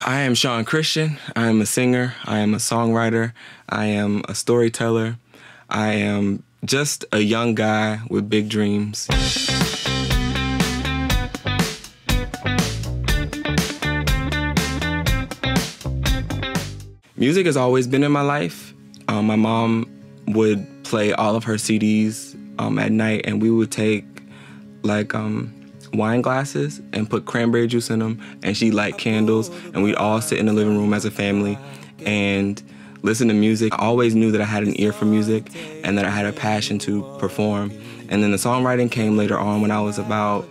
I am Sean Christian. I am a singer. I am a songwriter. I am a storyteller. I am just a young guy with big dreams. Music has always been in my life. My mom would play all of her CDs at night, and we would take wine glasses and put cranberry juice in them, and she'd light candles, and we'd all sit in the living room as a family and listen to music. I always knew that I had an ear for music and that I had a passion to perform. And then the songwriting came later on when I was about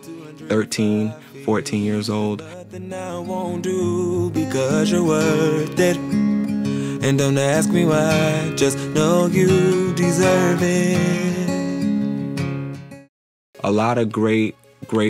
13, 14 years old. I won't do because you're worth it. And don't ask me why, just know you deserve it. A lot of great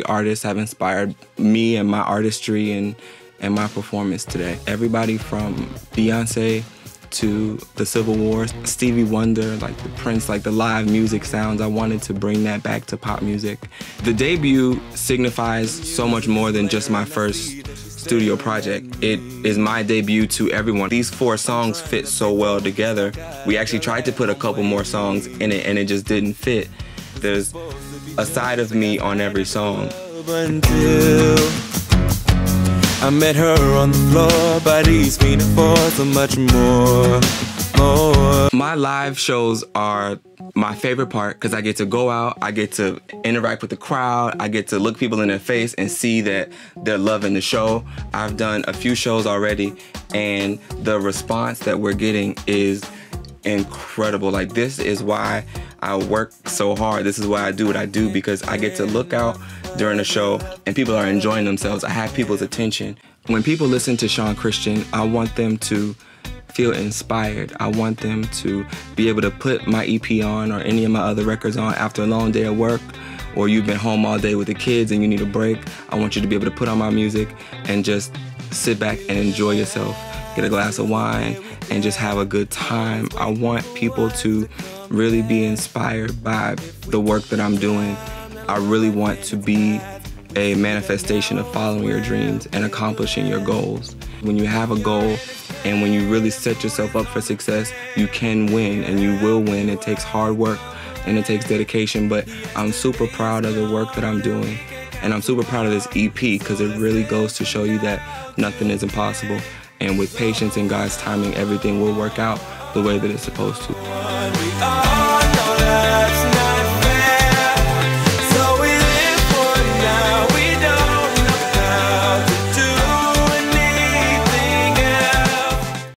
artists have inspired me and my artistry and my performance today. Everybody from Beyonce to the Civil War, Stevie Wonder, like the Prince, like the live music sounds. I wanted to bring that back to pop music. The debut signifies so much more than just my first studio project. It is my debut to everyone. These 4 songs fit so well together. We actually tried to put a couple more songs in it and it just didn't fit. There's a side of me on every song. Until I met her on the floor, bodies feeding for so much more. My live shows are my favorite part because I get to go out, I get to interact with the crowd, I get to look people in their face and see that they're loving the show. I've done a few shows already, and the response that we're getting is incredible. Like, this is why I work so hard. This is why I do what I do, because I get to look out during the show and people are enjoying themselves. I have people's attention. When people listen to Sean Christian, I want them to feel inspired. I want them to be able to put my EP on or any of my other records on after a long day at work, or you've been home all day with the kids and you need a break. I want you to be able to put on my music and just sit back and enjoy yourself. Get a glass of wine and just have a good time. I want people to really be inspired by the work that I'm doing. I really want to be a manifestation of following your dreams and accomplishing your goals. When you have a goal and when you really set yourself up for success, you can win and you will win. It takes hard work and it takes dedication, but I'm super proud of the work that I'm doing. And I'm super proud of this EP because it really goes to show you that nothing is impossible. And with patience and God's timing, everything will work out the way that it's supposed to.